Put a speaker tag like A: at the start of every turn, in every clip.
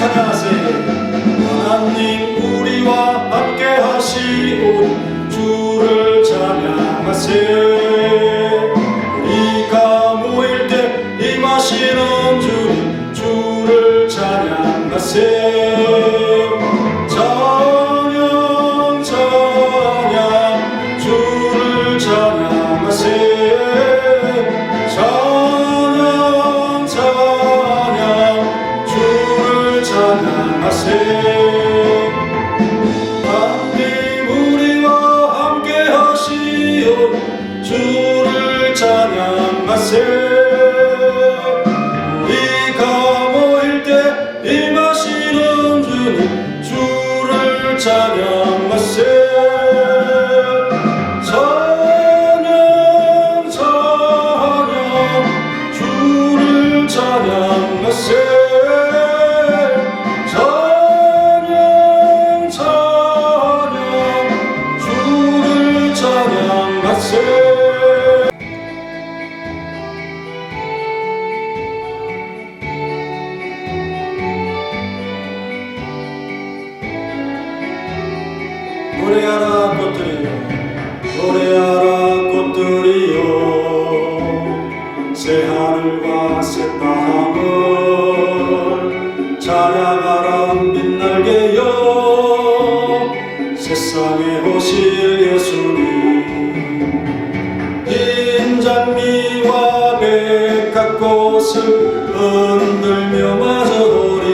A: 찬양하세요. 하나님 우리와 함께 하시오 주를 찬양하세요. 우리가 모일 때 임하시는 주님 주를 찬양하세요. 찬양 찬양 주를 찬양하세요. 찬양 찬양 주를 찬양하세요. 주를 찬양하세요. 우리가 모일 때 임하시는 주님 주를 찬양하세요. 찬양 찬양 주를 찬양하세요. 찬양 찬양 주를 찬양하세요. 노래하라 꽃들이여 노래하라 꽃들이여 새하늘과 새 땅을 찬양하라 빛날게요. 세상에 오실 예수님 흰 장미와 백합꽃을 흔들며 맞아오리.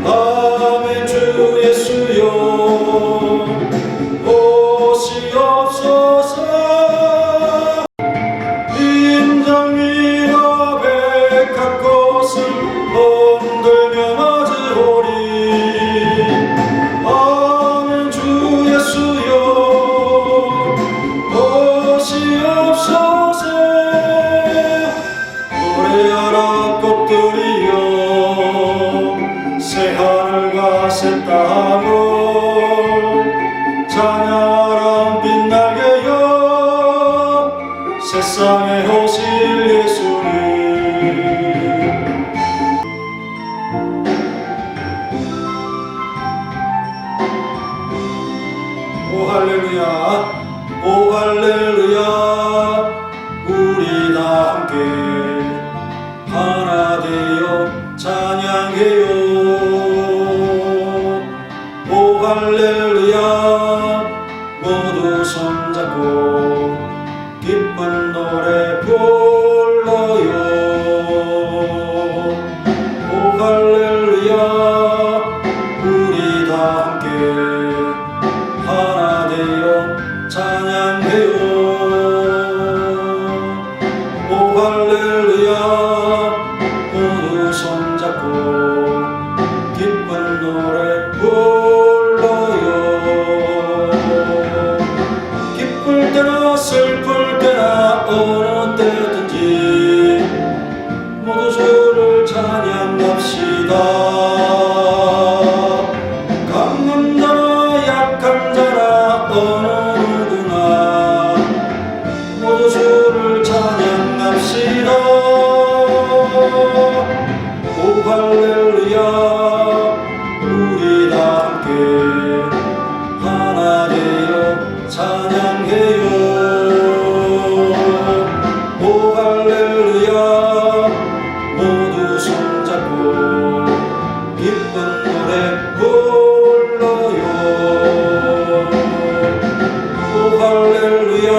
A: 아멘 주 예수여 인장미와 백합꽃을 흔들며 맞으오리. 아멘 주 예수여 오시옵소서. 노래하라 꽃들이여 새하늘과 새 땅을 찬양하라 빛나게요. 세상에 오실 예수님. 오 할렐루야 오 할렐루야 우리 다 함께 하나 되어 찬양해요. 오 할렐루야 모두 손잡고 기쁜 노래 불러요. 오 할렐루야 우리 다 함께 하나 되어 찬양해요. 오 할렐루야 모두 손잡고 기쁜 노래 불러요. 기쁠 때나 슬플 때나 어느 때든지 모두 주를 찬양합시다. 강한 자나 약한 자나 어느 누구나 모두 주를 찬양합시다. 오 할렐루야 우리 다 함께 하나 되어 찬양해요. 오 할렐루야 모두 손잡고 기쁜 노래 불러요. 오 할렐루야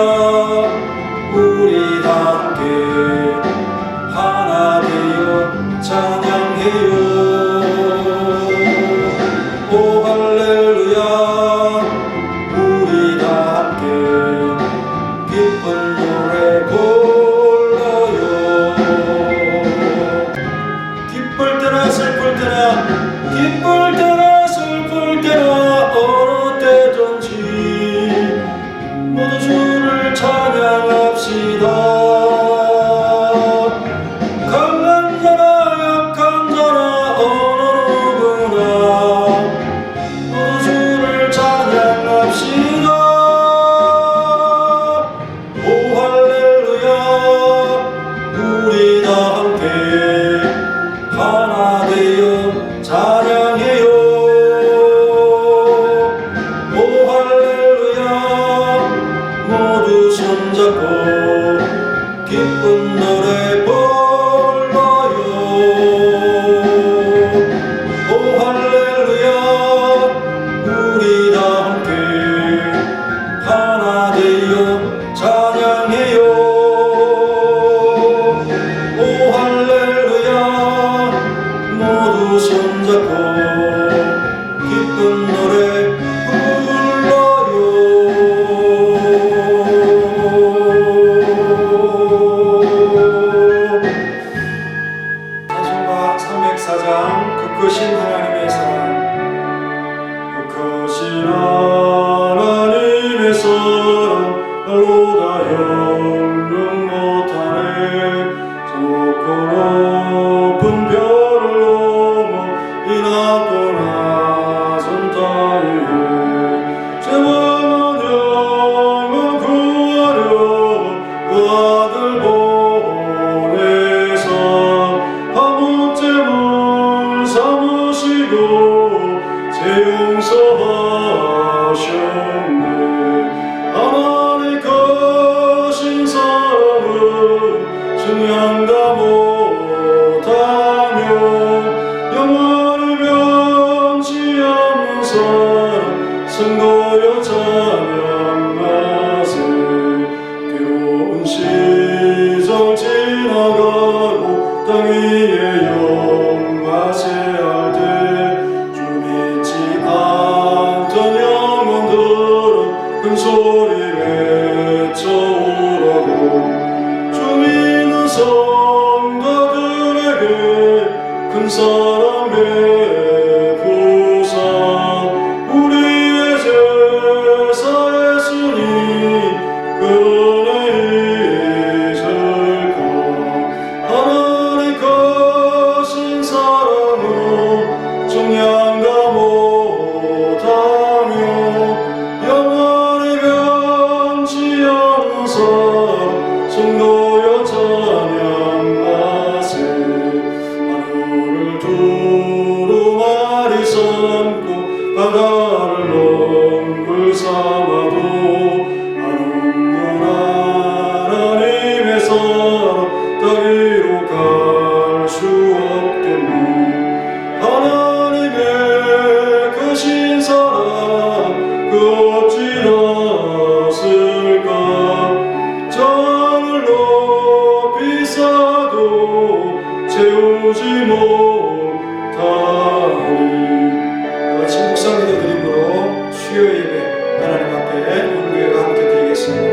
A: 우리 다 함께 하나 되어 찬양해요. 크신 하나님의 사랑, 크신 하나님의 사랑 알로다 형용 못하네. 저 높고 높은 별을 넘어 이 낮고 낮은 땅에 제 마음은 영원 구하려 그 아들 보내사 한 번쯤을 삼으시고 제 용서하셨네. 하나님 크신 사랑은 증량다 못하며 영원히 변치 않는 사랑 성도여 찬양하세. 괴로운 시절 지나가고 땅 위에 영화세할 때 주 믿지 않던 영혼들은 큰 소리 외쳐오라고. 주 믿는 성도들에게 큰 사랑 베푸사 우리의 제사 예수님 그 은혜 잊을까. 하나님 크신 사랑은 정량다 못하며 영원히 변치 않는 사랑 성도여 찬양하세. 하늘을 두루마리 삼고 바다를 덩굴 삼아도 아름다운 하나님의 사랑 땅 위로 갈 수 없겠네. 하나님의 크신 사랑 그 어찌 닿았을까. 저를 높이 쌓아도 채우지 못하리. 같이 묵상 기도 드림으로 수요 예배 하나님 앞에 우리 교회가 함께 드리겠습니다.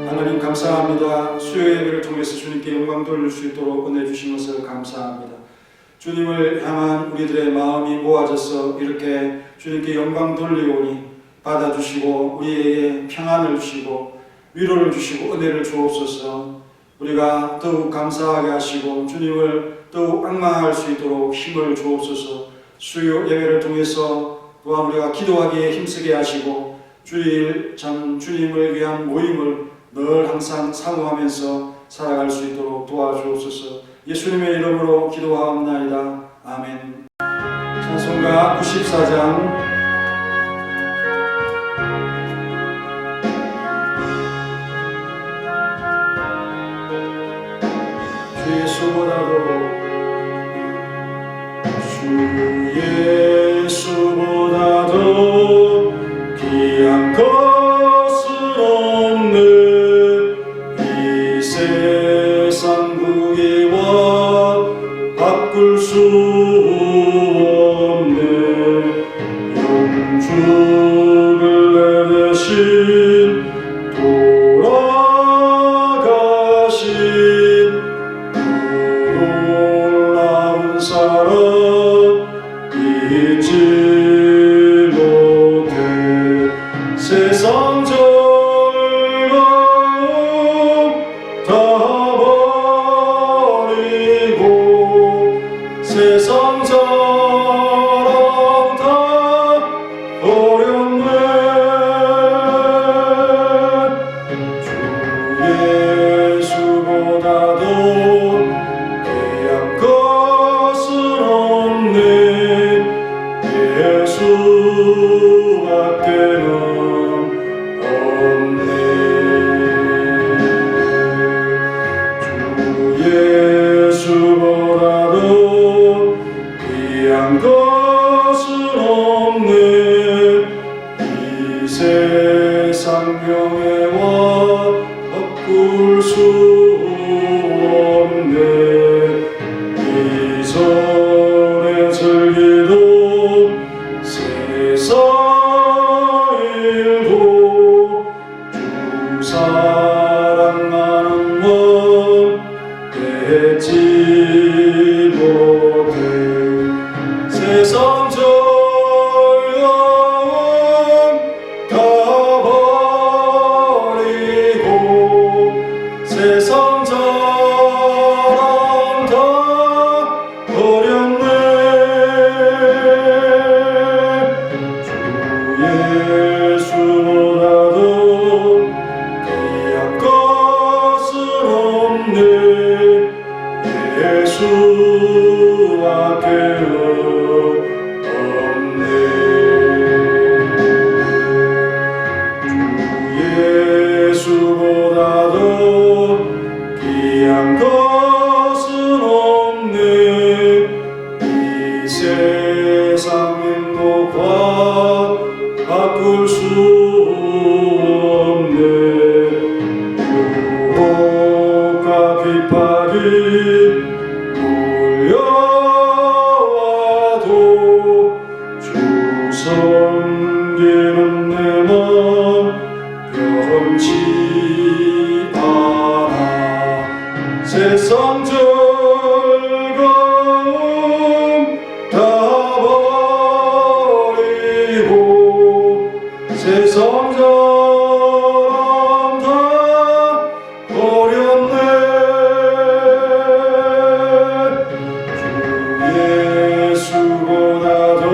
A: 하나님 감사합니다. 수요 예배를 통해서 주님께 영광 돌릴 수 있도록 은혜 주신 것을 감사합니다. 주님을 향한 우리들의 마음이 모아져서 이렇게 주님께 영광 돌리오니 받아주시고 우리에게 평안을 주시고 위로를 주시고 은혜를 주옵소서. 우리가 더욱 감사하게 하시고 주님을 더욱 앙망할 수 있도록 힘을 주옵소서. 수요 예배를 통해서 또한 우리가 기도하기에 힘쓰게 하시고 주일 참 주님을 위한 모임을 늘 항상 사모하면서 살아갈 수 있도록 도와주옵소서. 예수님의 이름으로 기도하옵나이다. 아멘. 찬송가 94장 주 예수보다도 귀한 것은 없네. 이 세상 무게와 바꿀 수 없네. 영주를 내내신 돌아가신 놀라운 사랑 잊지 못해. 세상 즐거움 다 버리고 세상 자랑 다 버렸네. 주 예수보다도 귀한 것은 없네. 예수밖에는 없네. 주 예수보다도 귀한 것은 없네. 이 세상 명예와 바꿀 수 없네. 이전에 즐기던 세상 세상 즐거움 다 버리고 세상 자랑 다 버렸네. 주 예수보다도 귀한 것은 없네. 예수밖에 없네. 주 예수보다도 귀한 것은 없네. 이 세상 행복과 바꿀 수 없네. 유혹과 핍박이 몰려와도 주 섬기는 내 맘 변치 않아. 세상 즐거움 다 버리고 세상 자랑 다 버렸네. 주 예수보다도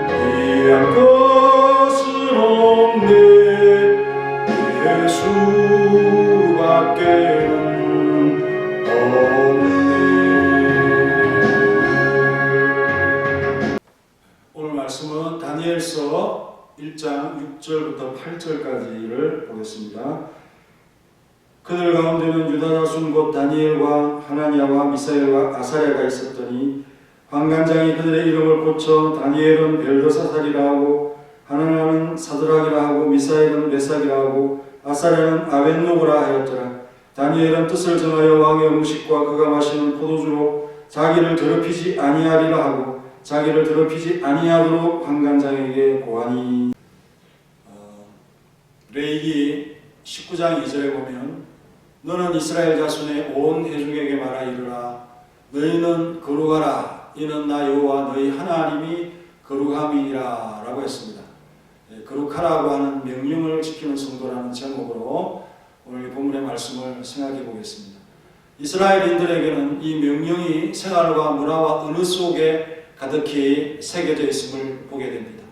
A: 귀한 것은 없네. 예수밖에는 없네. 오늘 말씀은 다니엘서 1장 6절부터 8절까지를 보겠습니다. 그들 가운데는 유다 자손 곧 다니엘과 하나니아와 미사엘과 아사랴가 있었더니 환관장이 그들의 이름을 고쳐 다니엘은 벨드사살이라 하고 하나니아는 사드락이라 하고 미사엘은 메삭이라 하고 아사랴는 아벤노고라 하였더라. 다니엘은 뜻을 정하여 왕의 음식과 그가 마시는 포도주로 자기를 더럽히지 아니하리라 하고 자기를 더럽히지 아니하도록 환관장에게 고하니. 레위기 19장 2절에 보면 너는 이스라엘 자손의 온 회중에게 말하 이르라. 너희는 거룩하라. 이는 나 여호와 너희 하나님이 거룩함이니라 라고 했습니다. 거룩하라고 하는 명령을 지키는 성도라는 제목으로 오늘 본문의 말씀을 생각해 보겠습니다. 이스라엘인들에게는 이 명령이 생활과 문화와 은혜 속에 가득히 새겨져 있음을 보게 됩니다.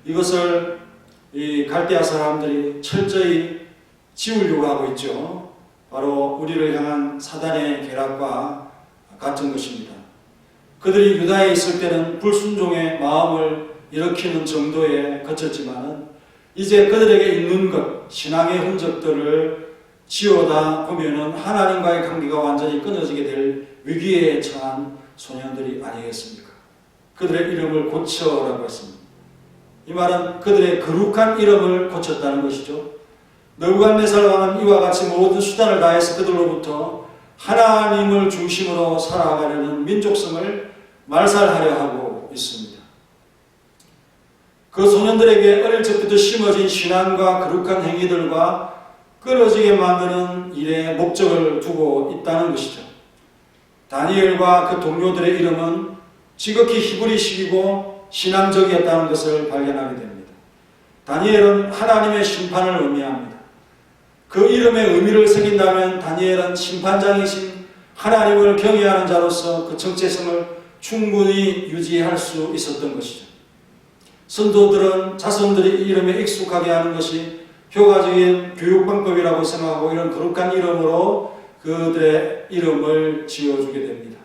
A: 이것을 이 갈대아 사람들이 철저히 지우려고 하고 있죠. 바로 우리를 향한 사단의 계략과 같은 것입니다. 그들이 유다에 있을 때는 불순종의 마음을 일으키는 정도에 그쳤지만 이제 그들에게 있는 것, 신앙의 흔적들을 지어다 보면은 하나님과의 관계가 완전히 끊어지게 될 위기에 처한 소년들이 아니겠습니까? 그들의 이름을 고쳐라고 했습니다. 이 말은 그들의 거룩한 이름을 고쳤다는 것이죠. 느부갓네살 왕은 이와 같이 모든 수단을 다해서 그들로부터 하나님을 중심으로 살아가려는 민족성을 말살하려 하고 있습니다. 그 소년들에게 어릴 적부터 심어진 신앙과 거룩한 행위들과 끊어지게 만드는 일에 목적을 두고 있다는 것이죠. 다니엘과 그 동료들의 이름은 지극히 히브리식이고 신앙적이었다는 것을 발견하게 됩니다. 다니엘은 하나님의 심판을 의미합니다. 그 이름의 의미를 새긴다면 다니엘은 심판장이신 하나님을 경외하는 자로서 그 정체성을 충분히 유지할 수 있었던 것이죠. 선도들은 자손들이 이 이름에 익숙하게 하는 것이 효과적인 교육방법이라고 생각하고 이런 거룩한 이름으로 그들의 이름을 지어주게 됩니다.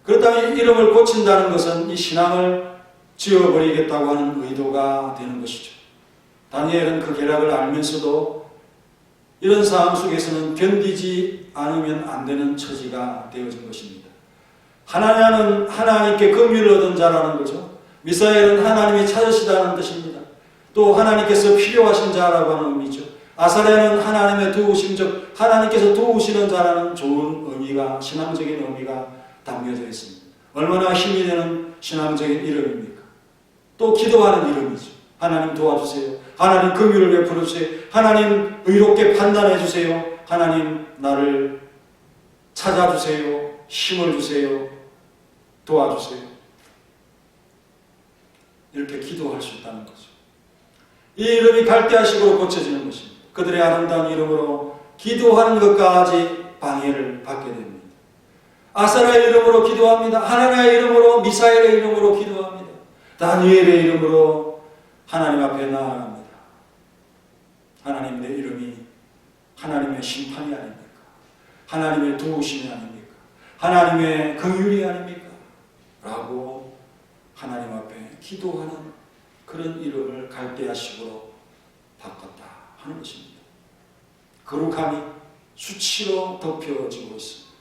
A: 그렇다면 이 이름을 고친다는 것은 이 신앙을 지워버리겠다고 하는 의도가 되는 것이죠. 다니엘은 그 계략을 알면서도 이런 상황 속에서는 견디지 않으면 안 되는 처지가 되어진 것입니다. 하나냐는 하나님께 긍휼을 얻은 자라는 거죠. 미사엘은 하나님이 찾으시다는 뜻입니다. 또 하나님께서 필요하신 자라고 하는 의미죠. 아사랴는 하나님의 도우심, 즉 하나님께서 도우시는 자라는 좋은 의미가, 신앙적인 의미가 담겨져 있습니다. 얼마나 힘이 되는 신앙적인 이름입니까? 또 기도하는 이름이죠. 하나님 도와주세요. 하나님 긍휼을 베풀어 주세요. 하나님 의롭게 판단해 주세요. 하나님 나를 찾아주세요. 힘을 주세요. 도와주세요. 이렇게 기도할 수 있다는 거죠. 이 이름이 갈대아식으로 고쳐지는 것입니다. 그들의 아름다운 이름으로 기도하는 것까지 방해를 받게 됩니다. 아사라의 이름으로 기도합니다. 하나나의 이름으로, 미사엘의 이름으로 기도합니다. 다니엘의 이름으로 하나님 앞에 나아갑니다. 하나님의 이름이 하나님의 심판이 아닙니까? 하나님의 도우심이 아닙니까? 하나님의 긍휼이 아닙니까? 라고 하나님 앞에 기도하는 그런 이름을 갈대아식으로 바꿨다 하는 것입니다. 거룩함이 수치로 덮여지고 있습니다.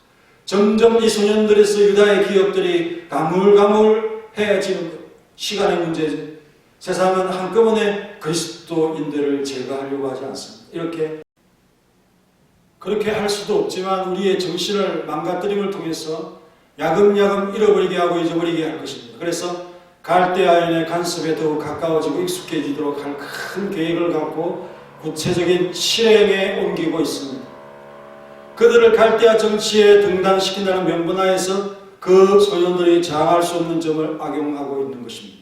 A: 점점 이 소년들에서 유다의 기업들이 가물가물해지는 것, 시간의 문제지. 세상은 한꺼번에 그리스도인들을 제거하려고 하지 않습니다. 그렇게 할 수도 없지만 우리의 정신을 망가뜨림을 통해서 야금야금 잃어버리게 하고 잊어버리게 할 것입니다. 그래서 갈대아인의 간섭에 더욱 가까워지고 익숙해지도록 할 큰 계획을 갖고 구체적인 실행에 옮기고 있습니다. 그들을 갈대아 정치에 등단시킨다는 명분하에서 그 소년들이 장할 수 없는 점을 악용하고 있는 것입니다.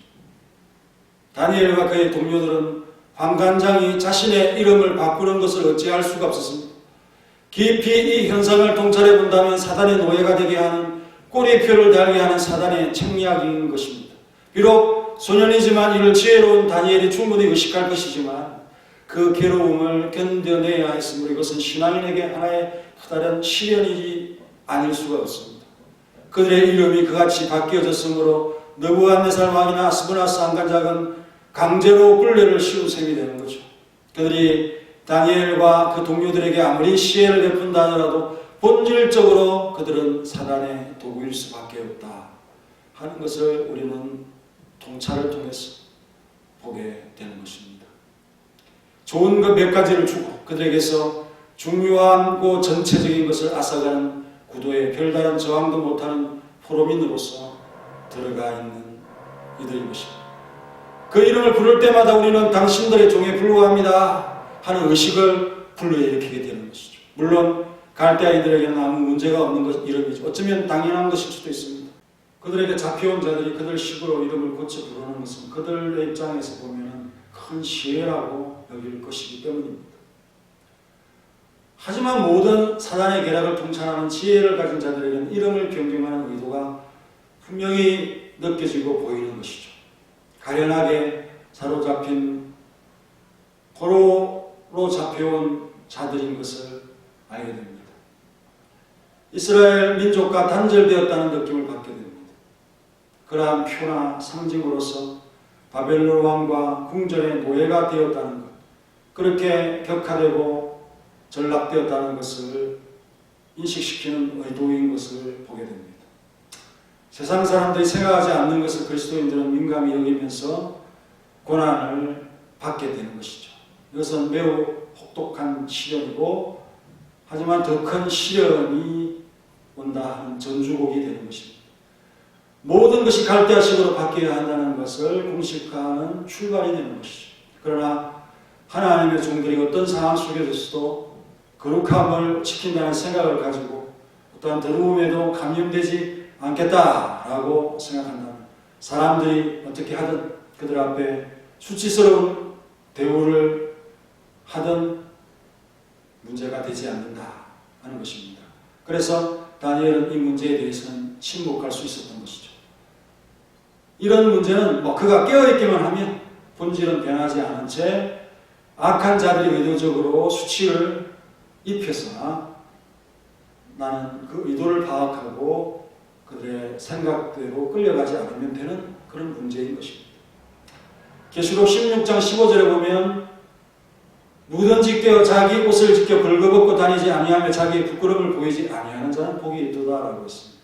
A: 다니엘과 그의 동료들은 환관장이 자신의 이름을 바꾸는 것을 어찌할 수가 없었습니다. 깊이 이 현상을 통찰해 본다면 사단의 노예가 되게 하는 꼬리표를 달게 하는 사단의 책략인 것입니다. 비록 소년이지만 이를 지혜로운 다니엘이 충분히 의식할 것이지만 그 괴로움을 견뎌내야 했으므로 이것은 신앙인에게 하나의 커다란 시련이 아닐 수가 없습니다. 그들의 이름이 그같이 바뀌어졌으므로 느부갓네살 왕이나 아스브나스 한간작은 강제로 굴레를 씌운 셈이 되는 거죠. 그들이 다니엘과 그 동료들에게 아무리 시혜를 베푼다 하더라도 본질적으로 그들은 사단의 도구일 수밖에 없다 하는 것을 우리는 통찰을 통해서 보게 되는 것입니다. 좋은 것 몇 가지를 주고 그들에게서 중요하고 전체적인 것을 앗아가는 구도에 별다른 저항도 못하는 포로민으로서 들어가 있는 이들인 것입니다. 그 이름을 부를 때마다 우리는 당신들의 종에 불과합니다 하는 의식을 불러일으키게 되는 것이죠. 물론 갈대아인들에게는 아무 문제가 없는 것 이름이죠. 어쩌면 당연한 것일 수도 있습니다. 그들에게 잡혀온 자들이 그들 식으로 이름을 고쳐 부르는 것은 그들의 입장에서 보면 큰 시혜라고 여길 것이기 때문입니다. 하지만 모든 사단의 계략을 통찰하는 지혜를 가진 자들에게는 이름을 변경하는 의도가 분명히 느껴지고 보이는 것이죠. 가련하게 사로잡힌 포로로 잡혀온 자들인 것을 알게 됩니다. 이스라엘 민족과 단절되었다는 느낌을 받게 됩니다. 그러한 표나 상징으로서 바벨론 왕과 궁전의 노예가 되었다는 것, 그렇게 격화되고 전락되었다는 것을 인식시키는 의도인 것을 보게 됩니다. 세상 사람들이 생각하지 않는 것을 그리스도인들은 민감히 여기면서 고난을 받게 되는 것이죠. 이것은 매우 혹독한 시련이고 하지만 더 큰 시련이 온다 하는 전주곡이 되는 것입니다. 모든 것이 갈대아식으로 바뀌어야 한다는 것을 공식화하는 출발이 되는 것이죠. 그러나 하나님의 종들이 어떤 상황 속에서도 거룩함을 지킨다는 생각을 가지고 어떠한 더러움에도 감염되지 않겠다라고 생각한다면 사람들이 어떻게 하든 그들 앞에 수치스러운 대우를 하든 문제가 되지 않는다 하는 것입니다. 그래서 다니엘은 이 문제에 대해서는 침묵할 수 있었던 것이죠. 이런 문제는 그가 깨어있기만 하면 본질은 변하지 않은 채 악한 자들이 의도적으로 수치를 입혀서 나는 그 의도를 파악하고 그들의 생각대로 끌려가지 않으면 되는 그런 문제인 것입니다. 계시록 16장 15절에 보면 누구든지 깨어 자기 옷을 지켜 벌거벗고 다니지 아니하며 자기의 부끄러움을 보이지 아니하는 자는 복이 있도다라고 했습니다.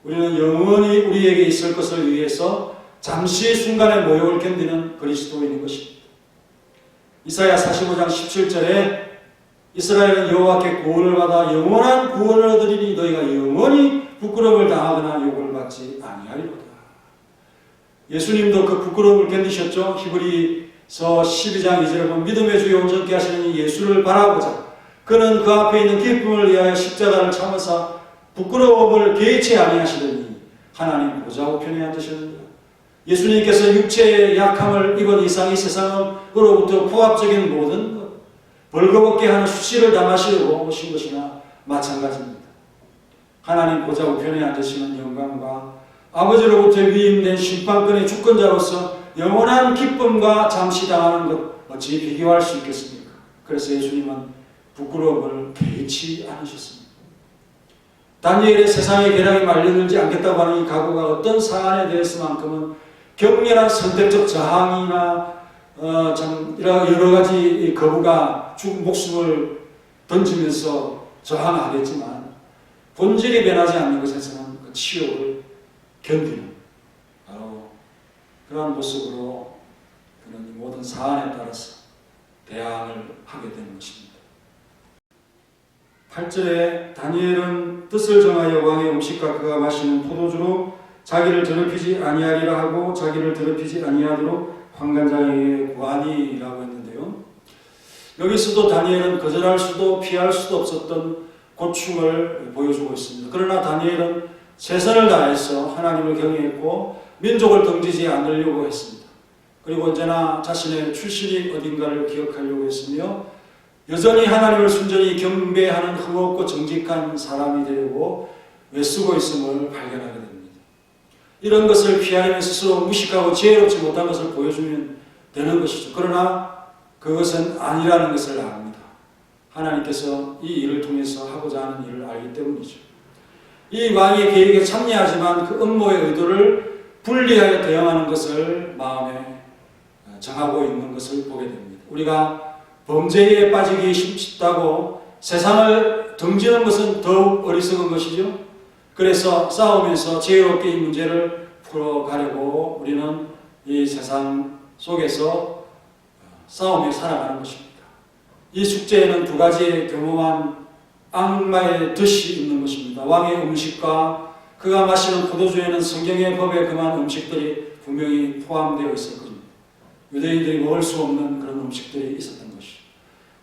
A: 우리는 영원히 우리에게 있을 것을 위해서 잠시 순간의 모욕을 견디는 그리스도인인 것입니다. 이사야 45장 17절에 이스라엘은 여호와께 구원을 받아 영원한 구원을 얻으리니 너희가 영원히 부끄러움을 당하거나 욕을 받지 아니하리로다. 예수님도 그 부끄러움을 견디셨죠. 히브리서 12장 2절에 보면 믿음의 주에 온전케 하시는 이 예수를 바라보자. 그는 그 앞에 있는 기쁨을 위하여 십자가를 참으사 부끄러움을 개의치 아니하시더니 하나님 보좌 우편에 앉으셨느니라. 예수님께서 육체의 약함을 입은 이상 이 세상으로부터 포압적인 모든 것, 벌거벗게 하는 수치를 담아시려고 오신 것이나 마찬가지입니다. 하나님 보좌 우편에 앉으시는 영광과 아버지로부터 위임된 심판권의 주권자로서 영원한 기쁨과 잠시 당하는 것 어찌 비교할 수 있겠습니까? 그래서 예수님은 부끄러움을 개의치 않으셨습니다. 다니엘의 세상의 계략에 말려들지 않겠다고 하는 이 각오가 어떤 사안에 대해서만큼은 격렬한 선택적 저항이나 여러 가지 거부가 목숨을 던지면서 저항하겠지만 본질이 변하지 않는 것에서는 그 치욕을 견디는 바로 그러한 모습으로 그는 이 모든 사안에 따라서 대항을 하게 되는 것입니다. 8절에 다니엘은 뜻을 정하여 왕의 음식과 그가 마시는 포도주로 자기를 더럽히지 아니하리라 하고 자기를 더럽히지 아니하도록 환관장에게 구하니라고 했는데요. 여기서도 다니엘은 거절할 수도 피할 수도 없었던 고충을 보여주고 있습니다. 그러나 다니엘은 최선을 다해서 하나님을 경외했고 민족을 등지지 않으려고 했습니다. 그리고 언제나 자신의 출신이 어딘가를 기억하려고 했으며 여전히 하나님을 순전히 경배하는 흠없고 정직한 사람이 되려고 애쓰고 있음을 발견하게 됩니다. 이런 것을 피하려면 스스로 무식하고 지혜롭지 못한 것을 보여주면 되는 것이죠. 그러나 그것은 아니라는 것을 압니다. 하나님께서 이 일을 통해서 하고자 하는 일을 알기 때문이죠. 이 왕의 계획에 참여하지만 그 음모의 의도를 분리하여 대응하는 것을 마음에 정하고 있는 것을 보게 됩니다. 우리가 범죄에 빠지기 쉽다고 세상을 등지는 것은 더욱 어리석은 것이죠. 그래서 싸우면서 지혜롭게 이 문제를 풀어가려고 우리는 이 세상 속에서 싸우며 살아가는 것입니다. 이 숙제에는 두 가지의 교묘한 악마의 덫이 있는 것입니다. 왕의 음식과 그가 마시는 포도주에는 성경의 법에 금한 음식들이 분명히 포함되어 있을 것입니다. 유대인들이 먹을 수 없는 그런 음식들이 있었던 것이죠.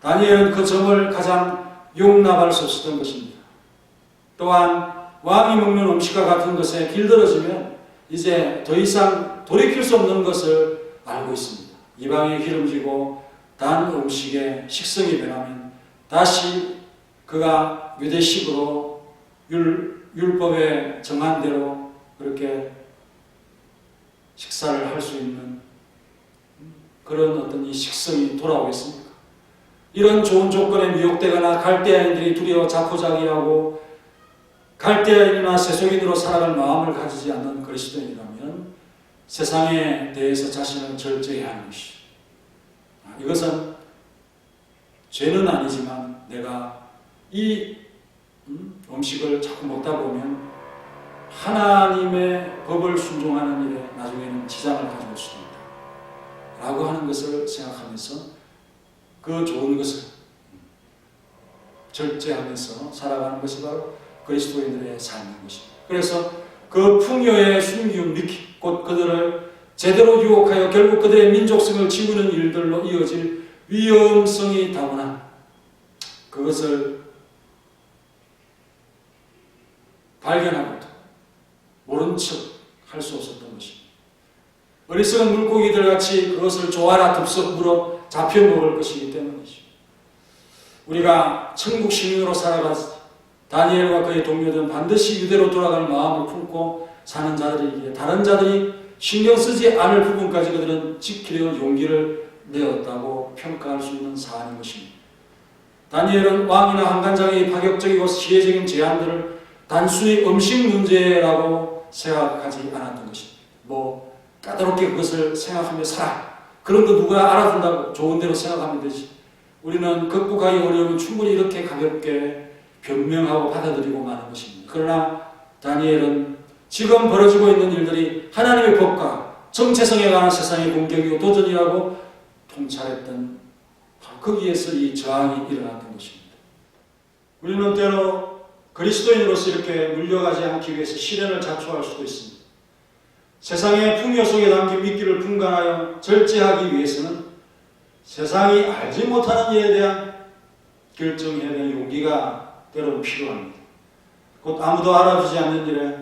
A: 다니엘은 그 점을 가장 용납할 수 없었던 것입니다. 또한 왕이 먹는 음식과 같은 것에 길들어지면 이제 더 이상 돌이킬 수 없는 것을 알고 있습니다. 이방이 기름지고 단 음식의 식성이 변하면 다시 그가 유대식으로 율법에 정한 대로 그렇게 식사를 할 수 있는 그런 어떤 이 식성이 돌아오겠습니까? 이런 좋은 조건에 미혹되거나 갈대아인들이 두려워 자포자기하고 갈대아인이나 세속인으로 살아갈 마음을 가지지 않는 그리스도인이라면 세상에 대해서 자신을 절제해야 하는 것이죠. 이것은 죄는 아니지만 내가 이 음식을 자꾸 먹다 보면 하나님의 법을 순종하는 일에 나중에는 지장을 가져올 수도 있다 라고 하는 것을 생각하면서 그 좋은 것을 절제하면서 살아가는 것이 바로 그리스도인들의 삶인 것입니다. 그래서 그 풍요의 순기운 미키 곧 그들을 제대로 유혹하여 결국 그들의 민족성을 지우는 일들로 이어질 위험성이 다분한 그것을 발견하고도 모른 척 할 수 없었던 것입니다. 어리석은 물고기들 같이 그것을 조아라 덥석 물어 잡혀 먹을 것이기 때문이죠. 우리가 천국 시민으로 살아가지 다니엘과 그의 동료들은 반드시 유대로 돌아갈 마음을 품고 사는 자들이기에 다른 자들이 신경 쓰지 않을 부분까지 그들은 지키려는 용기를 내었다고 평가할 수 있는 사안인 것입니다. 다니엘은 왕이나 한간장의 파격적이고 시혜적인 제안들을 단순히 음식 문제라고 생각하지 않았던 것입니다. 까다롭게 그것을 생각하며 살아. 그런 거 누가 알아준다고 좋은 대로 생각하면 되지. 우리는 극복하기 어려우면 충분히 이렇게 가볍게 변명하고 받아들이고 마는 것입니다. 그러나 다니엘은 지금 벌어지고 있는 일들이 하나님의 법과 정체성에 관한 세상의 공격이고 도전이라고 통찰했던 거기에서 이 저항이 일어났던 것입니다. 우리는 때로 그리스도인으로서 이렇게 물려가지 않기 위해서 시련을 자초할 수도 있습니다. 세상의 풍요 속에 담긴 미끼를 분간하여 절제하기 위해서는 세상이 알지 못하는 일에 대한 결정해야 되는 용기가 때로는 필요합니다. 곧 아무도 알아주지 않는 일에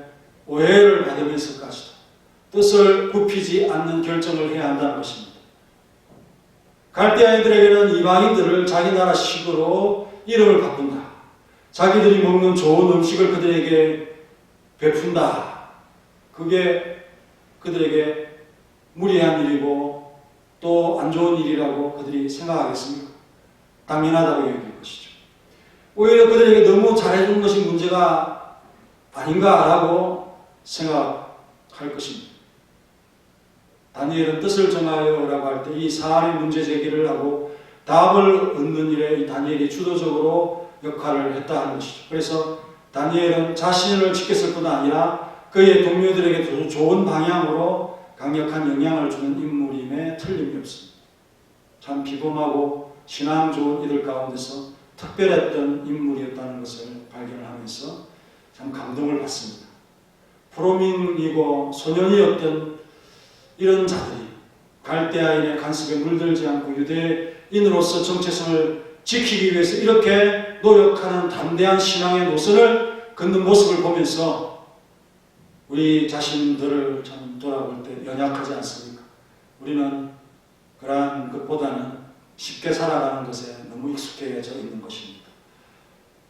A: 오해를 받으면서까지도 뜻을 굽히지 않는 결정을 해야 한다는 것입니다. 갈대아인들에게는 이방인들을 자기 나라식으로 이름을 바꾼다. 자기들이 먹는 좋은 음식을 그들에게 베푼다. 그게 그들에게 무리한 일이고 또 안 좋은 일이라고 그들이 생각하겠습니까? 당연하다고 여길 것이죠. 오히려 그들에게 너무 잘해준 것이 문제가 아닌가라고 생각할 것입니다. 다니엘은 뜻을 정하여라고 할 때 이 사안의 문제 제기를 하고 답을 얻는 일에 이 다니엘이 주도적으로 역할을 했다 하는 것이죠. 그래서 다니엘은 자신을 지켰을 뿐 아니라 그의 동료들에게 좋은 방향으로 강력한 영향을 주는 인물임에 틀림이 없습니다. 참 비범하고 신앙 좋은 이들 가운데서 특별했던 인물이었다는 것을 발견하면서 참 감동을 받습니다. 프로민이고 소년이었던 이런 자들이 갈대아인의 간섭에 물들지 않고 유대인으로서 정체성을 지키기 위해서 이렇게 노력하는 담대한 신앙의 노선을 걷는 모습을 보면서 우리 자신들을 참 돌아볼 때 연약하지 않습니까? 우리는 그러한 것보다는 쉽게 살아가는 것에 너무 익숙해져 있는 것입니다.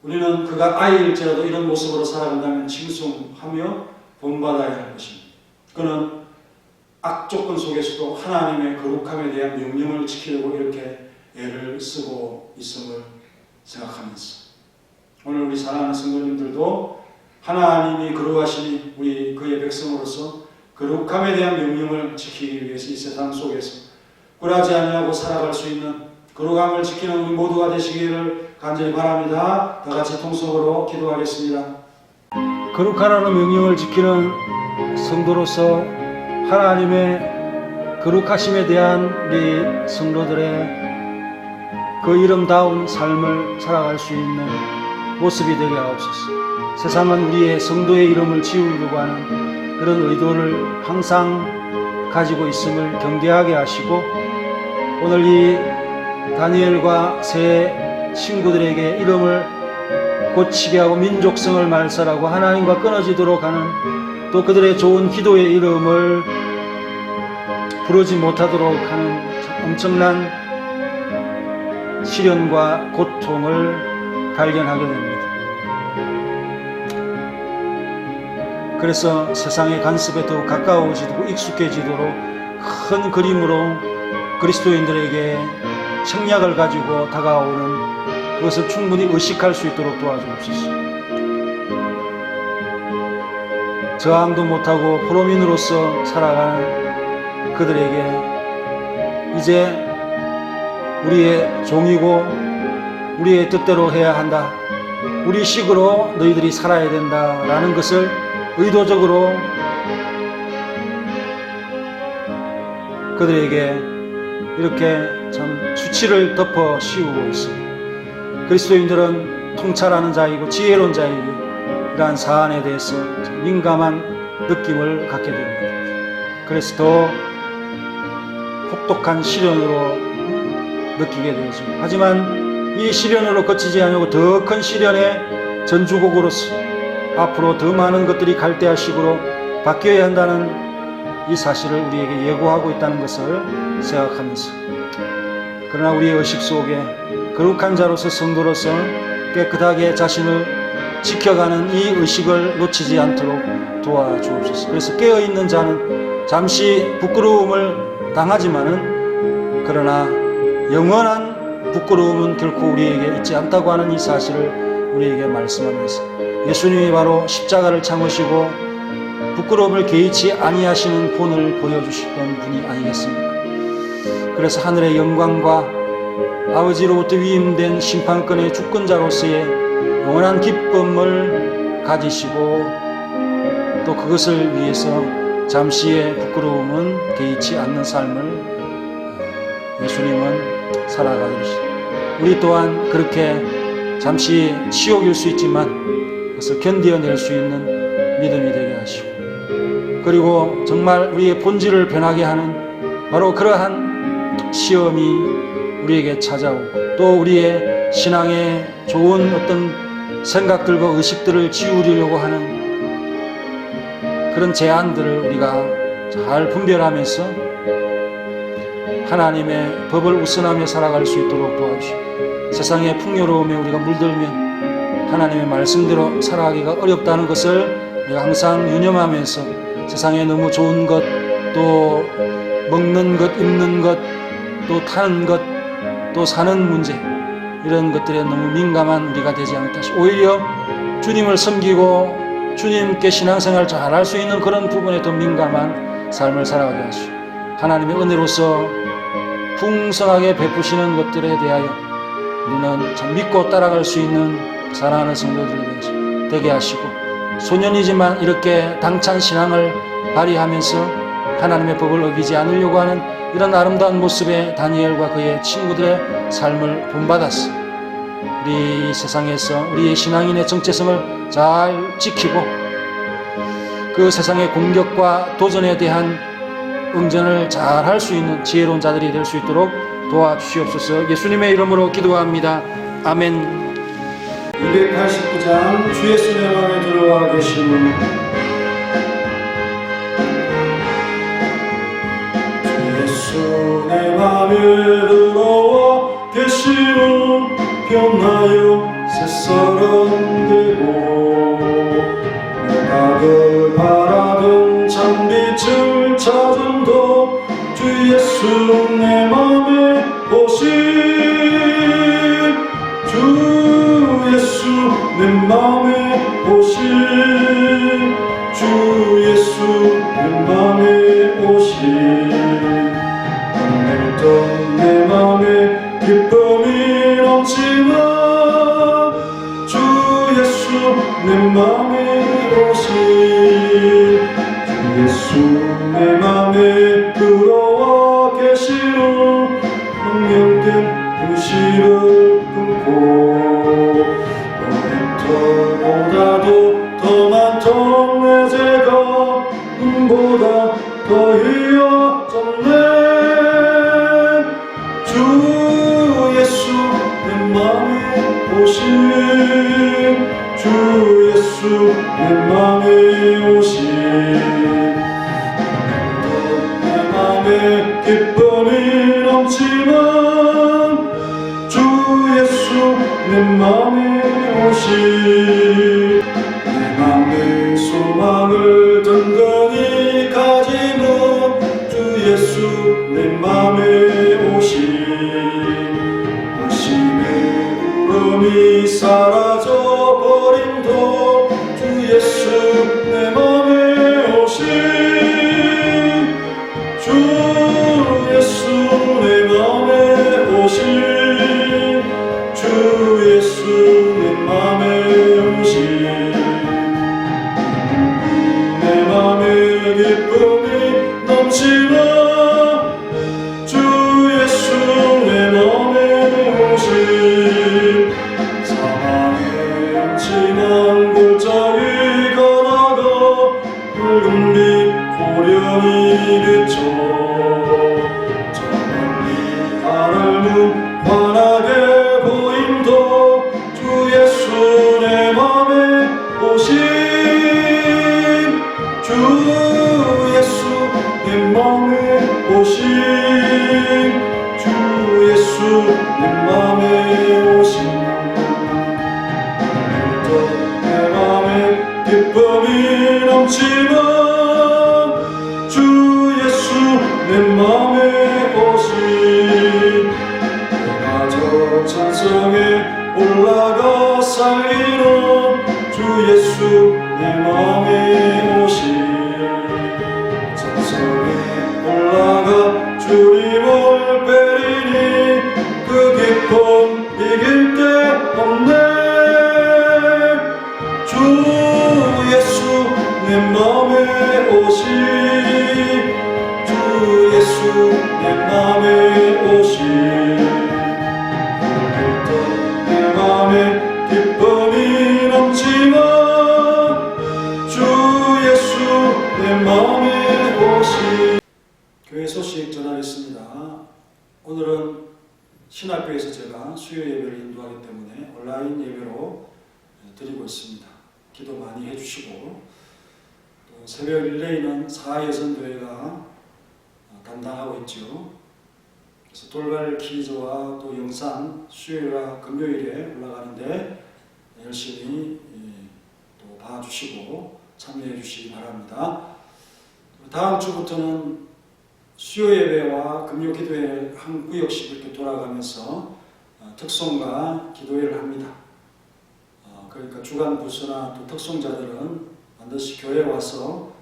A: 우리는 그가 아이일지라도 이런 모습으로 살아간다면 칭송하며 본받아야 할 것입니다. 그는 악조건 속에서도 하나님의 거룩함에 대한 명령을 지키려고 이렇게 애를 쓰고 있음을 생각하면서 오늘 우리 사랑하는 성도님들도 하나님이 거룩하시니 우리 그의 백성으로서 거룩함에 대한 명령을 지키기 위해서 이 세상 속에서 굴하지 아니하고 살아갈 수 있는 거룩함을 지키는 우리 모두가 되시기를 간절히 바랍니다. 다 같이 통성으로 기도하겠습니다. 거룩하라는 명령을 지키는 성도로서 하나님의 거룩하심에 대한 우리 성도들의 그 이름다운 삶을 살아갈 수 있는 모습이 되게 하옵소서. 세상은 우리의 성도의 이름을 지우려고 하는 그런 의도를 항상 가지고 있음을 경계하게 하시고 오늘 이 다니엘과 세 친구들에게 이름을 고치게 하고 민족성을 말살하고 하나님과 끊어지도록 하는 또 그들의 좋은 기도의 이름을 부르지 못하도록 하는 엄청난 시련과 고통을 발견하게 됩니다. 그래서 세상의 간섭에 더 가까워지고 익숙해지도록 큰 그림으로 그리스도인들에게 책략을 가지고 다가오는 그것을 충분히 의식할 수 있도록 도와주옵소서. 저항도 못하고 프로민으로서 살아가는 그들에게 이제 우리의 종이고 우리의 뜻대로 해야 한다. 우리 식으로 너희들이 살아야 된다라는 것을 의도적으로 그들에게 이렇게 참 수치를 덮어 씌우고 있습니다. 그리스도인들은 통찰하는 자이고 지혜로운 자이고 이러한 사안에 대해서 민감한 느낌을 갖게 됩니다. 그래서 더 혹독한 시련으로 느끼게 되었습니다. 하지만 이 시련으로 그치지 않고 더 큰 시련의 전주곡으로서 앞으로 더 많은 것들이 갈대아식으로 바뀌어야 한다는 이 사실을 우리에게 예고하고 있다는 것을 생각하면서 그러나 우리의 의식 속에 거룩한 자로서 성도로서 깨끗하게 자신을 지켜가는 이 의식을 놓치지 않도록 도와주옵소서. 그래서 깨어있는 자는 잠시 부끄러움을 당하지만은 그러나 영원한 부끄러움은 결코 우리에게 있지 않다고 하는 이 사실을 우리에게 말씀하면서 예수님이 바로 십자가를 참으시고 부끄러움을 개의치 아니하시는 본을 보여주셨던 분이 아니겠습니까? 그래서 하늘의 영광과 아버지로부터 위임된 심판권의 주권자로서의 영원한 기쁨을 가지시고 또 그것을 위해서 잠시의 부끄러움은 개의치 않는 삶을 예수님은 살아가듯이 우리 또한 그렇게 잠시 치욕일 수 있지만 그것을 견뎌낼 수 있는 믿음이 되게 하시고 그리고 정말 우리의 본질을 변하게 하는 바로 그러한 시험이 우리에게 찾아오고 또 우리의 신앙에 좋은 어떤 생각들과 의식들을 지우려고 하는 그런 제안들을 우리가
B: 잘 분별하면서 하나님의 법을 우선하며 살아갈 수 있도록 도와주시고, 세상의 풍요로움에 우리가 물들면 하나님의 말씀대로 살아가기가 어렵다는 것을 우리가 항상 유념하면서 세상에 너무 좋은 것, 또 먹는 것, 입는 것, 또 타는 것, 또 사는 문제, 이런 것들에 너무 민감한 우리가 되지 않을까 싶습니다. 오히려 주님을 섬기고 주님께 신앙생활을 잘할 수 있는 그런 부분에 더 민감한 삶을 살아가게 하시고, 하나님의 은혜로서 풍성하게 베푸시는 것들에 대하여 우리는 참 믿고 따라갈 수 있는 사랑하는 성도들이 되게 하시고, 소년이지만 이렇게 당찬 신앙을 발휘하면서 하나님의 법을 어기지 않으려고 하는 이런 아름다운 모습의 다니엘과 그의 친구들의 삶을 본받았어. 우리 세상에서 우리의 신앙인의 정체성을 잘 지키고 그 세상의 공격과 도전에 대한 응전을 잘 할 수 있는 지혜로운 자들이 될 수 있도록 도와주시옵소서. 예수님의 이름으로 기도합니다. 아멘.
A: 289장 주 예수 내 맘에 들어와 계시는 주 예수 내 맘에 들어와 계시는 변하여 새사람 되고 내가 늘 바라던 참빛을 찾은도 주 예수 내 맘에 오신 주 예수 내 맘에 오신 주 예수 내 맘에 오신 힘들던 내 맘에 기쁨이 넘치는 주 예수 내 맘에 오신 주 예수 내 맘에 들어와 계시는 운명된 부시를 끊고 너희들보다도 더 많던 내 죄가 눈보다 더 희어졌네. 주 예수 내 맘에 오신 주 예수 내 맘에 오신 내 맘에 기쁨이 넘치는 주 예수 내 맘에 오신 내 맘의 소망을 든든히 가지는 주 예수 내 맘에 오신 의심의 울음이 사라져버림도 주 예수 내 맘에 오신 주 예수 내 맘에 오신 주 예수 내 맘에 오신 내 맘에 기쁨이 넘치는 주 예수 내 맘에 오신 사망의 음침한 골짜기 걸어가 붉은 빛 고련히 비춰 저 멀리 하늘문 환하게 보임도 주 예수 내 맘에 오신 주 예수 내 맘에 오신 주 예수 내 맘에 오신 오늘도 내 맘에 기쁨이 넘치는 주 예수 내 맘에 오신 내가 저 찬성에 올라가 살기는 주 예수 내 맘에 오신 찬성에 올라가 주님을 베리니 그 기쁨 이길 데 없네. 주 예수 내 맘에 오신 주 예수 내 맘에 오신 오늘도 내 맘에 기쁨이 넘치는 주 예수 내 맘에 오신. 교회 소식 전하겠습니다. 오늘은 신학교에서 제가 수요 예배를 인도하기 때문에 온라인 예배로 드리고 있습니다. 기도 많이 해주시고 새벽 릴레이는 사예선교회가 담당하고 있죠. 그래서 돌발 퀴즈와 또 영상 수요일과 금요일에 올라가는데 열심히 또 봐주시고 참여해 주시기 바랍니다. 다음 주부터는 수요 예배와 금요 기도회 한 구역씩 이렇게 돌아가면서 특송과 기도회를 합니다. 그러니까 주간 부서나 또 특송자들은 반드시 교회에 와서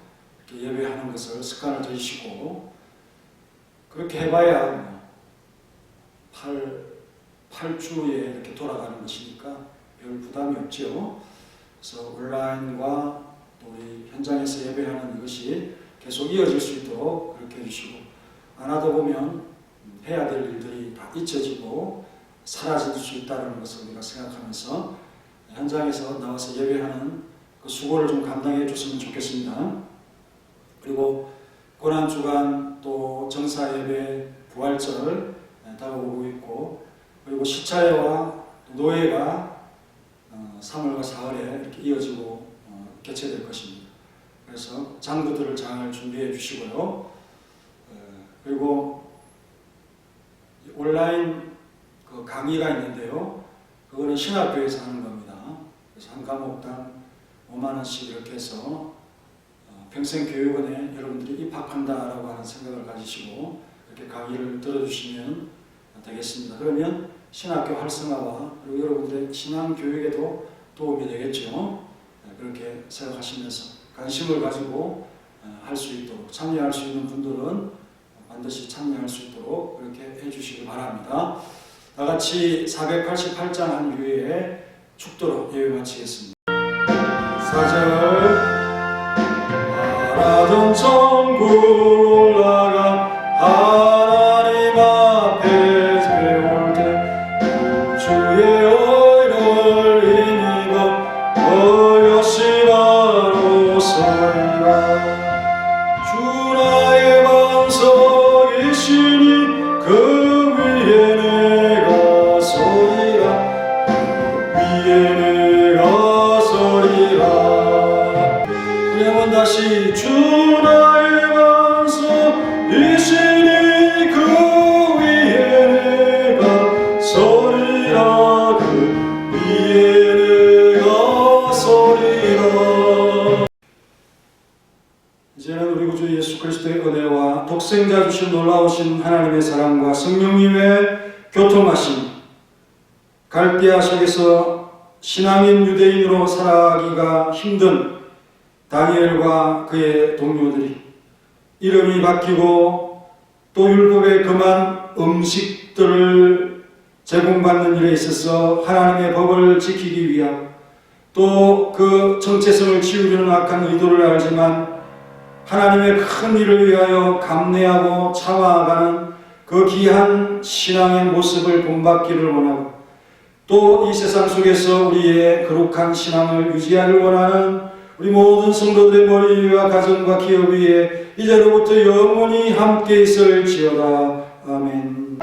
A: 이렇게 예배하는 것을 습관을 들이시고, 그렇게 해봐야 8주에 이렇게 돌아가는 것이니까 별 부담이 없죠. 그래서 온라인과 또 우리 현장에서 예배하는 이것이 계속 이어질 수 있도록 그렇게 해주시고, 안 하다 보면 해야 될 일들이 다 잊혀지고 사라질 수 있다는 것을 우리가 생각하면서 현장에서 나와서 예배하는 그 수고를 좀 감당해 줬으면 좋겠습니다. 그리고 고난주간 또 정사예배, 부활절 다가오고 있고, 그리고 시차회와 노예가 3월과 4월에 이렇게 이어지고 개최될 것입니다. 그래서 장부들을 잘 준비해 주시고요. 그리고 온라인 그 강의가 있는데요. 그거는 신학교에서 하는 겁니다. 그래서 한 과목당 5만 원씩 이렇게 해서 평생교육원에 여러분들이 입학한다라고 하는 생각을 가지시고 이렇게 강의를 들어주시면 되겠습니다. 그러면 신학교 활성화와 그리고 여러분들의 신앙교육에도 도움이 되겠죠. 그렇게 생각하시면서 관심을 가지고 할 수 있도록, 참여할 수 있는 분들은 반드시 참여할 수 있도록 그렇게 해주시기 바랍니다. 다같이 488장 한 후에 축도로 예배 마치겠습니다. 사절 하나전 천국 올라가 하나님 앞에 배울 때 주의 의를 힘입어 너여시 바로 서리라. 주 나의 반석이시니 그 위에 내가 서리라. 그 위에 내가 서리라. 그러면 다시 주 나의 반석이시니 그 위에 내가 서리라. 그 위에 내가 서리라. 이제는 우리 구주 예수 그리스도의 은혜와 독생자 주신 놀라우신 하나님의 사랑과 성령님의 교통하심, 갈대아 속에서 신앙인 유대인으로 살아가기가 힘든 다니엘과 그의 동료들이 이름이 바뀌고 또 율법에 금한 음식들을 제공받는 일에 있어서 하나님의 법을 지키기 위하여 또 그 정체성을 지우려는 악한 의도를 알지만 하나님의 큰 일을 위하여 감내하고 참아가는 그 귀한 신앙의 모습을 본받기를 원하고 또 이 세상 속에서 우리의 거룩한 신앙을 유지하기를 원하는 우리 모든 성도들의 머리 위와 가정과 기업 위에 이제로부터 영원히 함께 있을지어다. 아멘.